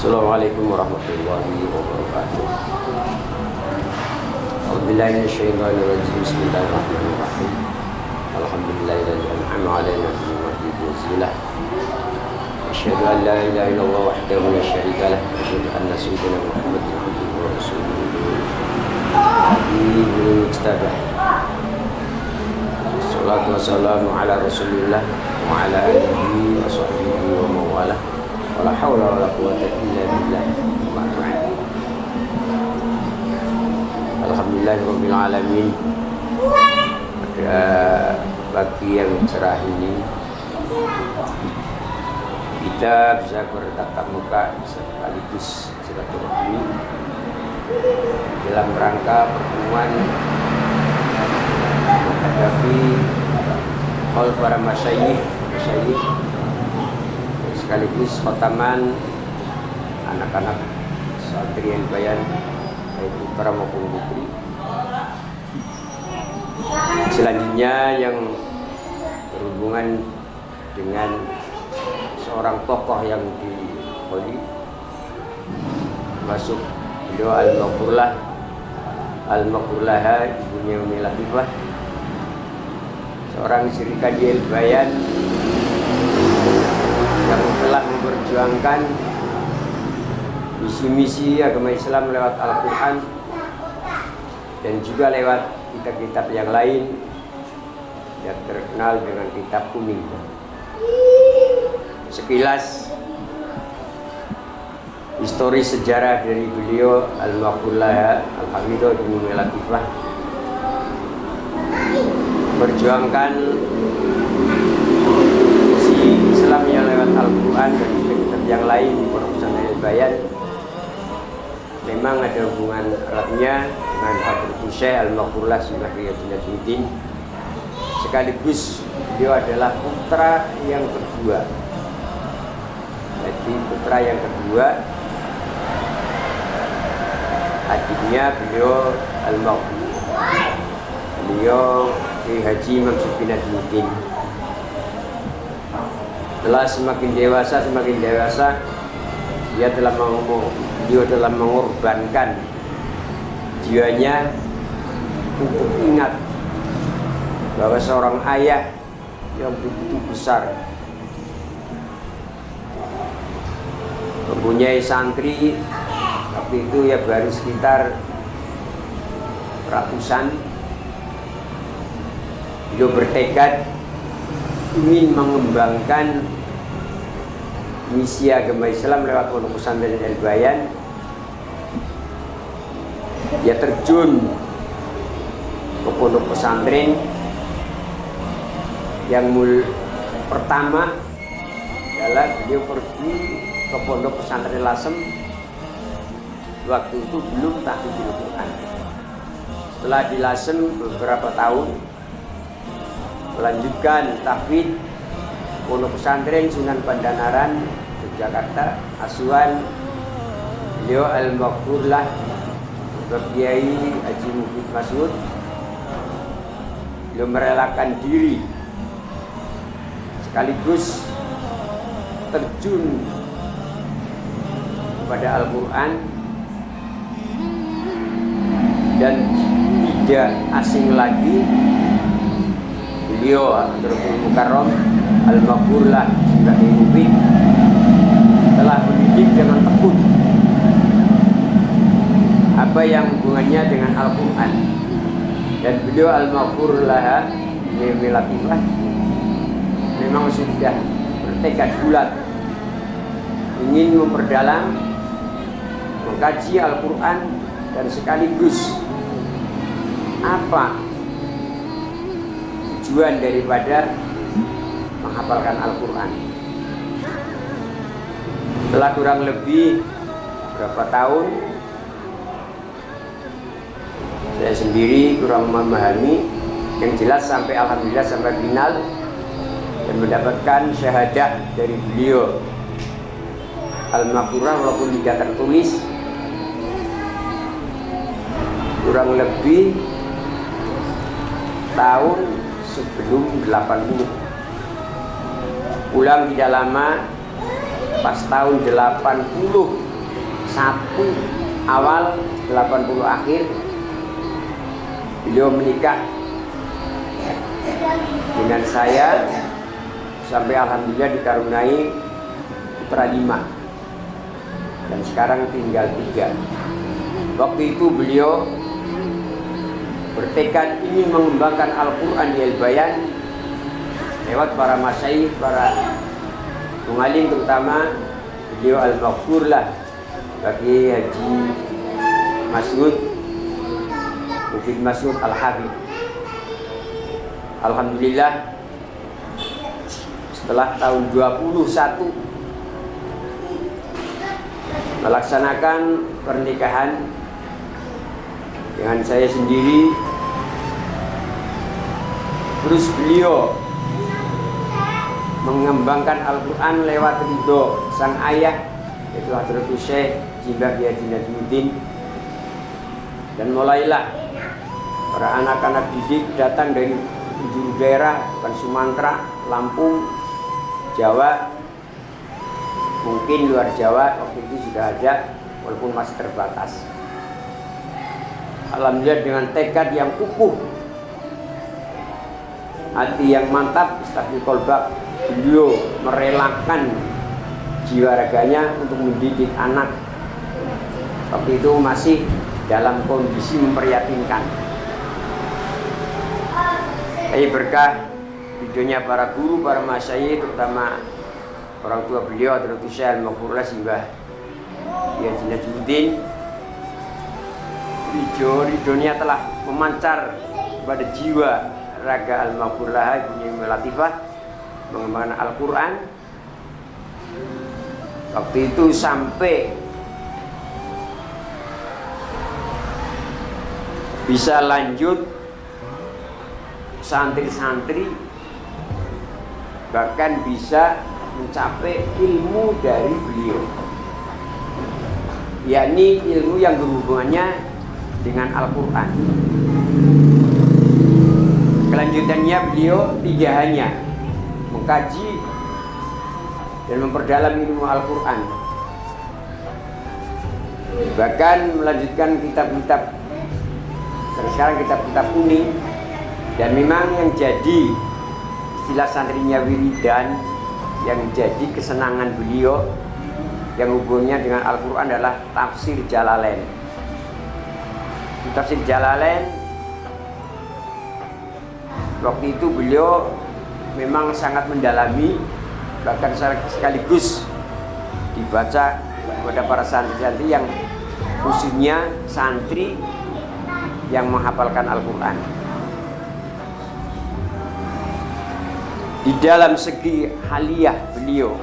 Assalamualaikum warahmatullahi wabarakatuh. A'udzubillahi minasyaitonir rajim. Bismillahirrahmanirrahim. Alhamdulillahilladzi an'ama 'alaina bi ni'matil jazilah. Asyhadu an la ilaha illallah wahdahu la syarika lah. Asyhadu anna sayyidina Muhammadan abduhu wa rasuluhu. Nabiyul mujtabah. Shalatu wassalamu ala Rasulillah wa ala alihi wa sahbihi wa mawalah. Wala haula wala quwwata illa billah. Alhamdulillahirabbil alamin. Pada pagi yang cerah ini kita bisa bertatap muka sekaligus silaturahmi dalam rangka pertemuan menghadapi haul para masyayikh sekaligus khotaman anak-anak santri yang bayan baik putra maupun putri. Selanjutnya yang berhubungan dengan seorang tokoh yang diholi masuk beliau Al-Maghfurlah ibunya Umi Latifah, seorang Sri Kadhi Bayan yang telah memperjuangkan misi-misi agama Islam lewat Al-Quran dan juga lewat kitab-kitab yang lain yang terkenal dengan kitab kuning. Sekilas histori sejarah dari beliau Al-Maghfurlah Al-Hamidah bin Umi Latifah berjuangkan Islam yang lewat Al-Quran dan kitab yang lain di Pondok Pesantren Bayan. Memang ada hubungan eratnya dengan Hadratus Syekh Al-Maghfurlah Subhanallah. Sekaligus beliau adalah putra yang kedua. Jadi putra yang kedua adiknya beliau Al-Maghfurlah. Beliau Haji Imam Syukri Najmuddin. Setelah semakin dewasa dia telah mengorbankan jiwanya untuk ingat bahwa seorang ayah yang begitu besar mempunyai santri waktu itu ya baru sekitar ratusan. Beliau bertekad ingin mengembangkan misi agama Islam lewat Pondok Pesantren Bayan. Dia terjun ke pondok pesantren yang pertama adalah beliau pergi ke Pondok Pesantren Lasem. Waktu itu belum tahfidzul Quran. Setelah di Lasem beberapa tahun melanjutkan tahfidz Pondok Pesantren Sunan Pandanaran Yogyakarta, asuhan beliau Al-Maghfurlah Kiai Haji Mufid Masud. Beliau merelakan diri sekaligus terjun kepada Al-Quran dan tidak asing lagi beliau Hadratul Mukarram Al-Maghfurlah Syekh Mufid telah mendidik dengan tekun apa yang hubungannya dengan Al-Quran, dan beliau Al-Maghfurlah Umi Latifah memang sudah bertekad bulat ingin memperdalam mengkaji Al-Quran dan sekaligus apa tujuan daripada menghafalkan Al-Quran. Setelah kurang lebih berapa tahun saya sendiri kurang memahami, yang jelas sampai alhamdulillah sampai final dan mendapatkan syahadah dari beliau Al-Maghfurlah walaupun tidak tertulis, kurang lebih tahun sebelum 80. Pulang tidak lama pas tahun 80 awal 80 akhir beliau menikah dengan saya sampai alhamdulillah dikaruniai putra 5 dan sekarang tinggal 3. Waktu itu beliau bertekad ingin mengembangkan Al-Quran di Al-Bayan lewat para masyayikh, para pengalim, terutama beliau al-maghfur lah bagi Haji Mas'ud Mufid Mas'ud Al-Habib. Alhamdulillah setelah tahun 21 melaksanakan pernikahan dengan saya sendiri, terus beliau mengembangkan Al-Quran lewat ridho sang ayah yaitu Hadratus Syekh Jimbah Kiai Haji Najmuddin, dan mulailah para anak-anak didik datang dari penjuru daerah, bukan Sumatera, Lampung, Jawa, mungkin luar Jawa waktu itu sudah ada walaupun masih terbatas. Alhamdulillah dengan tekad yang kukuh, hati yang mantap, istiqomah kolbak, beliau merelakan jiwa raganya untuk mendidik anak. Waktu itu masih dalam kondisi memprihatinkan. Tapi berkah videonya para guru, para masyayikh, terutama orang tua beliau Hadratus Syekh Al-Maghfur Simbah Kiai Haji Najmuddin, ridhonya telah memancar pada jiwa raga Al-Maghfur Ibu Latifah mengembangkan Al-Quran. Waktu itu sampai bisa lanjut santri-santri, bahkan bisa mencapai ilmu dari beliau, yakni ilmu yang berhubungannya dengan Al-Quran. Kelanjutannya beliau tidak hanya mengkaji dan memperdalam ilmu Al-Quran, bahkan melanjutkan kitab-kitab, dan sekarang kitab-kitab kuning. Dan memang yang jadi istilah santrinya wiridan, yang jadi kesenangan beliau yang hubungannya dengan Al-Quran adalah tafsir Jalalain. Tafsir Jalalain waktu itu beliau memang sangat mendalami, bahkan sekaligus dibaca kepada para santri-santri yang khususnya santri yang menghafalkan Al-Quran. Di dalam segi haliyah beliau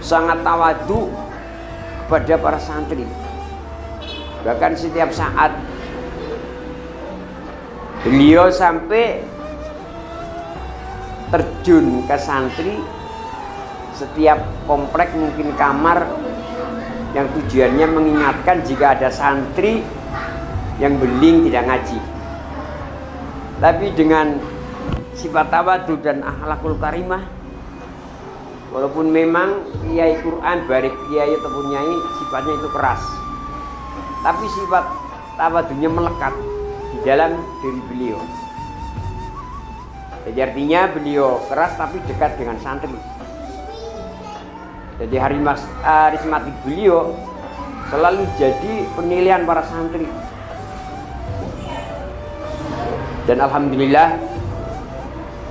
sangat tawadu kepada para santri. Bahkan setiap saat beliau sampai terjun ke santri, setiap komplek mungkin kamar yang tujuannya mengingatkan jika ada santri yang beling tidak ngaji. Tapi dengan sifat tawadu dan akhlakul karimah, walaupun memang kiai Quran, barik kiai ataupun nyai sifatnya itu keras, tapi sifat tawadunya melekat di dalam diri beliau. Jadi artinya beliau keras tapi dekat dengan santri. Jadi harismatik beliau selalu jadi penilaian para santri. Dan alhamdulillah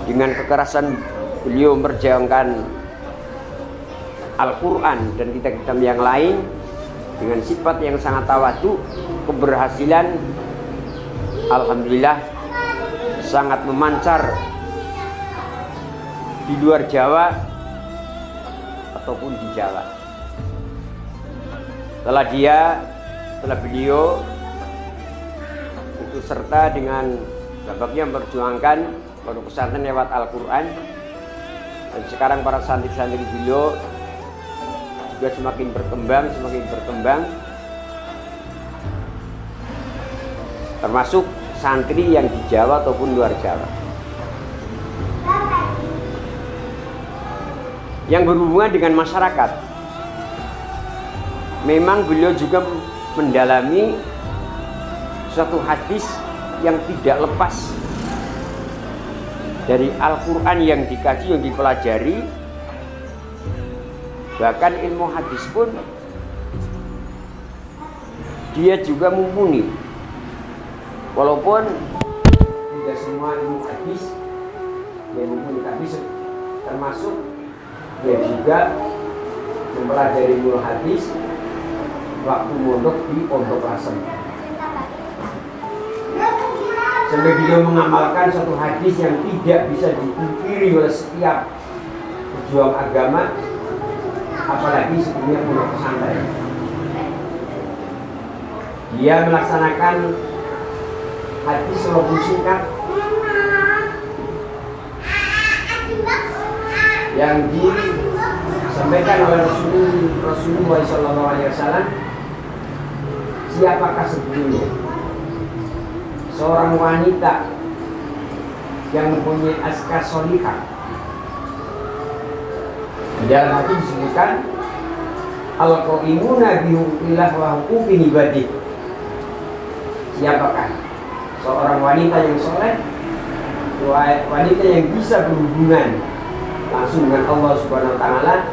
dengan kekerasan beliau memperjuangkan Al-Quran dan kitab-kitab yang lain dengan sifat yang sangat tawadu, keberhasilan alhamdulillah sangat memancar di luar Jawa ataupun di Jawa. Setelah beliau ikut serta dengan babaknya memperjuangkan pondok pesantren lewat Al-Quran, dan sekarang para santri-santri beliau juga semakin berkembang, termasuk santri yang di Jawa ataupun luar Jawa yang berhubungan dengan masyarakat. memang beliau juga mendalami suatu hadis yang tidak lepas dari Al-Quran yang dikaji, yang dipelajari. Bahkan ilmu hadis pun dia juga mumpuni, walaupun tidak semua ilmu hadis dia mumpuni, tapi termasuk dia juga mempelajari ilmu hadis waktu mondok di Pondok Lasem. Sampai beliau mengamalkan suatu hadis yang tidak bisa dipungkiri oleh setiap pejuang agama, apalagi sebelumnya pondok pesantren. Dia melaksanakan hadis walaupun singkat yang disampaikan oleh Rasulullah SAW. Siapakah sebelumnya seorang wanita yang mempunyai askar solihah? Di dalam hadis disebutkan al-qaimuna bihuquqillah wa huquqi ibadih. Siapakah seorang wanita yang soleh, wanita yang bisa berhubungan langsung dengan Allah Subhanahu wa taala,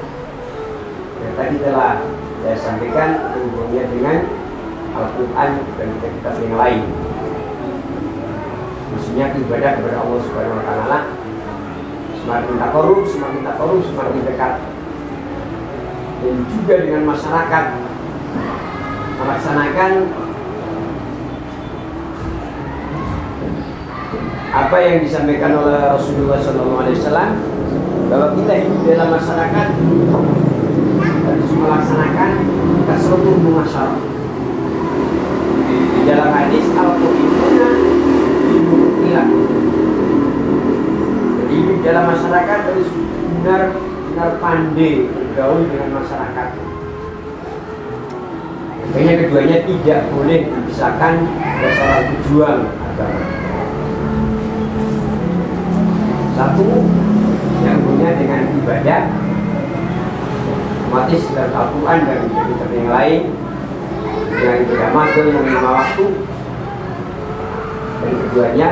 yang tadi telah saya sampaikan hubungannya dengan Al-Quran dan kitab-kitab yang lain. Maksudnya ibadah kepada Allah Subhanahu wa taala semakin takarrub, semakin dekat. Dan juga dengan masyarakat melaksanakan apa yang disampaikan oleh Rasulullah SAW, bahwa kita hidup dalam masyarakat harus melaksanakan tasawwur mumasyarah. Di dalam hadis al-qaimuna bihuquqillah, jadi hidup dalam masyarakat harus benar-benar pandai bergaul dengan masyarakat. Makanya keduanya tidak boleh dipisahkan oleh seorang pejuang agama. Satu yang punya dengan ibadah, otomatis dalam Al-Quran dan kitab yang lain, yang ibadah maghrib yang 5 waktu. Dan keduanya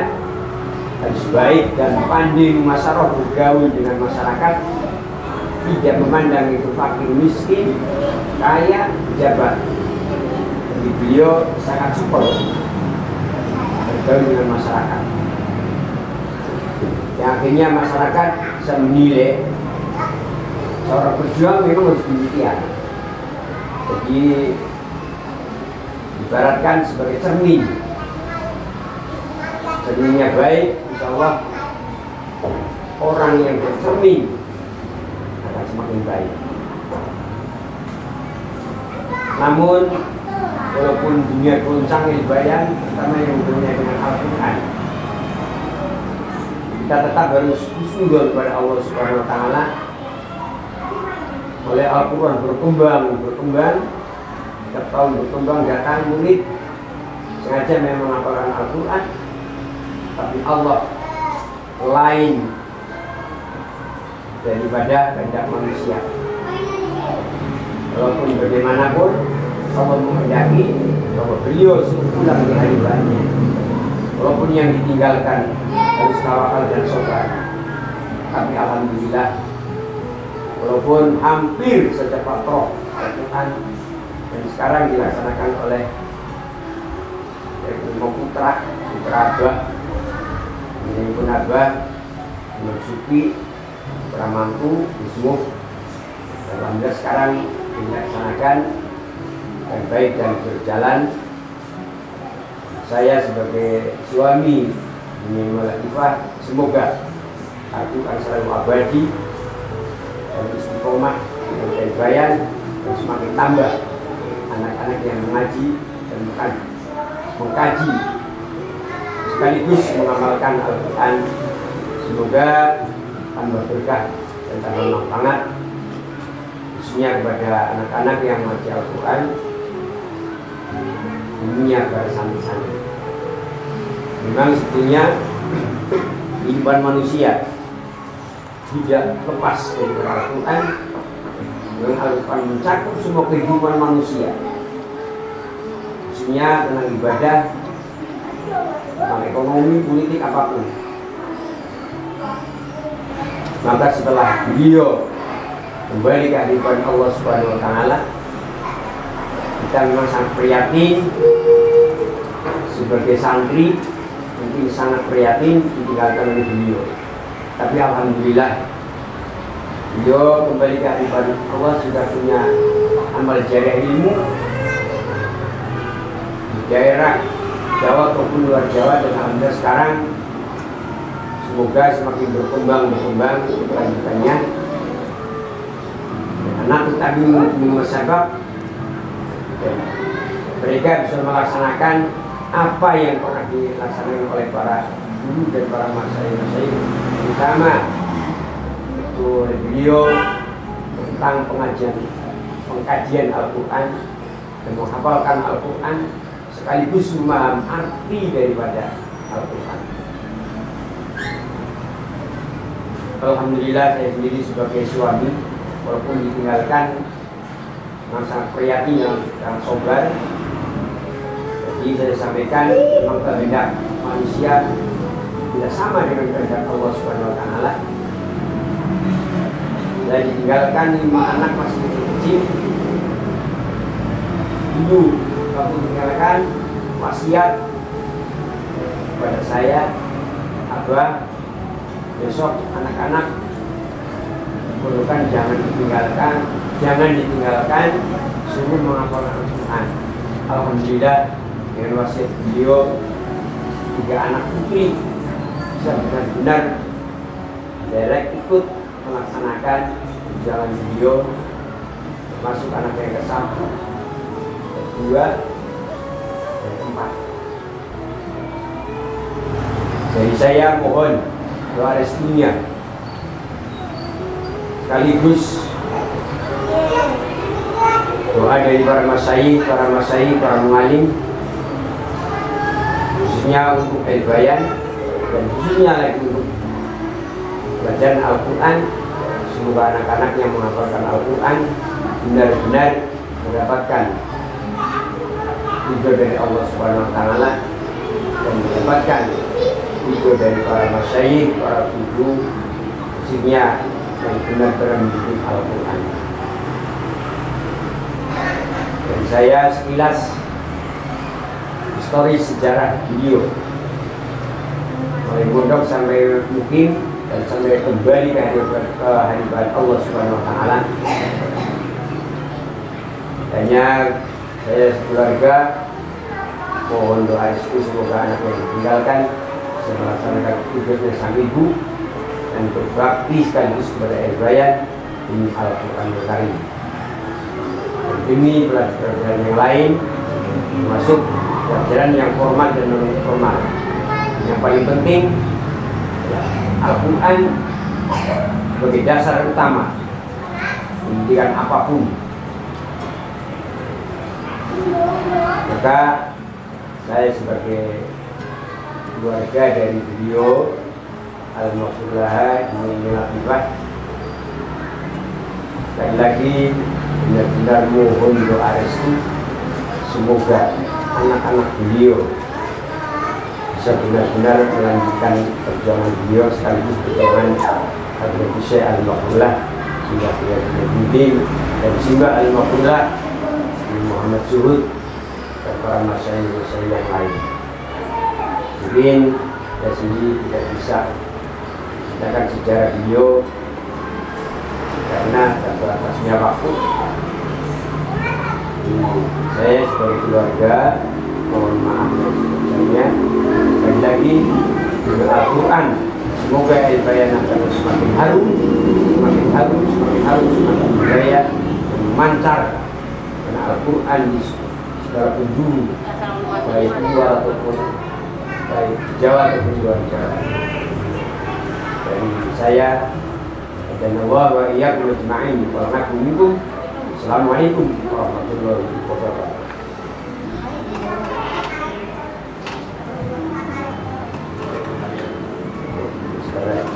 harus baik dan pandai mumasyarah, bergaul dengan masyarakat, tidak memandang itu fakir miskin, kaya, pejabat. Jadi beliau sangat support bergaul dengan masyarakat, yang akhirnya masyarakat bisa menilai seorang pejuang memang harus demikian. Jadi ibaratkan sebagai cermin, cerminnya baik, insya Allah orang yang bercermin akan semakin baik. Namun walaupun dunia goncang ilbayan, terutama yang hubungannya dengan Al-Quran, kita tetap harus husnuzon kepada Allah Subhanahu wa taala. Oleh Al-Quran berkembang, setiap tahun berkembang, datang murid sengaja memang menghafalkan Al-Quran, tapi Allah lain daripada kehendak manusia. Walaupun bagaimanapun Allah menghendaki bahwa beliau suruh pulang di hari bahannya, walaupun yang ditinggalkan harus tawakal dan sabar. Tapi alhamdulillah, walaupun hampir saja patrok Al-Quran dan sekarang dilaksanakan oleh putra Abah, ini pun Abah, Nur Suki, putra mantu, Wismu. Alhamdulillah sekarang dilaksanakan dan baik dan berjalan. Saya sebagai suami Bumi Latifah, semoga Al-Quran selalu abadi dan istiqomah dan kebayan, dan semakin tambah anak-anak yang mengaji dan mengkaji sekaligus mengamalkan Al-Quran. Semoga tambah berkah dan tambah manfaat, khususnya kepada anak-anak yang mengaji Al-Quran, dunia bersantri-santri. Memang sebetulnya kehidupan manusia tidak lepas dari Al-Quran Dengan Al-Quran mencakup semua kehidupan manusia, khususnya tentang ibadah, tentang ekonomi, politik, apapun. Maka setelah beliau kembali ke hadirat Allah Subhanahu wa Ta'ala, kita memang sangat prihatin sebagai santri, mungkin sangat prihatin ditinggalkan oleh beliau. Tapi alhamdulillah beliau kembali ke hadirat Allah sudah punya amal jariah ilmu di daerah Jawa ataupun luar Jawa, dan alhamdulillah sekarang semoga semakin berkembang kelanjutannya. Anak tadi mengesabab mereka bisa melaksanakan apa yang pernah dilaksanakan oleh para guru dan para masyayikh, terutama itu beliau tentang pengkajian Al-Quran dan menghafalkan Al-Quran sekaligus memaham arti daripada Al-Quran. Alhamdulillah saya sendiri sebagai suami, walaupun ditinggalkan, sangat prihatin yang sobar. Jadi saya sampaikan memang kehendak manusia tidak sama dengan kehendak Allah Subhanahu wa Ta'ala. Saya ditinggalkan 5 anak masih kecil. Dulu waktu ditinggalkan wasiat kepada saya, Abah, besok anak-anak perlukan jangan ditinggalkan, suruh menghafalkan Al-Quran. Alhamdulillah dengan wasiat beliau 3 anak putri bisa benar-benar direct ikut melaksanakan jalan beliau, termasuk anak yang ke-1, ke-2, dan ke-4. Jadi saya mohon doa restunya, sekaligus doa dari para masyayikh, para mualim, khususnya untuk Al-Bayan dan khususnya lagi untuk belajar Al-Quran. Semoga anak-anak yang menghafalkan Al-Quran benar-benar mendapatkan ridho dari Allah Subhanahu wa Ta'ala dan mendapatkan ridho dari para masyayikh, para guru, khususnya yang benar-benar mendidik Al-Quran. Dan saya sekilas histori sejarah beliau mulai mondok sampai mukim dan sampai kembali ke hadirat Allah Subhanahu wa Ta'ala. Hanya saya sekeluarga mohon doa restu semoga anak yang ditinggalkan bisa melaksanakan tugasnya sang ibu dan berbakti sekaligus kepada Al-Bayan di Al-Quran Al-Karim. Dan ini pelajaran yang lain, termasuk pelajaran yang formal dan non formal. Yang paling penting Al-Quran sebagai dasar utama pendidikan apapun. Maka saya sebagai keluarga dari beliau Al-Maghfurlah Al-Maghfirah, sekali lagi benar-benar mohon doa restu semoga anak-anak beliau bisa benar-benar melanjutkan perjuangan beliau sekaligus perjuangan Habib Syekh Al-Maghfurlah hingga Bidin dan Simba Al-Maghfurlah Muhammad Zuhud dan para masyayikh yang lain. Mungkin saya sendiri tidak bisa menceritakan sejarah beliau karena terbatasnya waktu. Saya sebagai keluarga mohon maaf yang sebesarnya. Sekali lagi dengan Al-Quran semoga Al-Bayan akan semakin harum, semakin berjaya dan memancar. Karena Al-Quran di segala penjuru, baik luar ataupun baik Jawa ataupun luar Jawa. Dari saya dan Allah wa iyyakum ajma'in wa nakum minkum. Assalamualaikum warahmatullahi wabarakatuh. Sekarang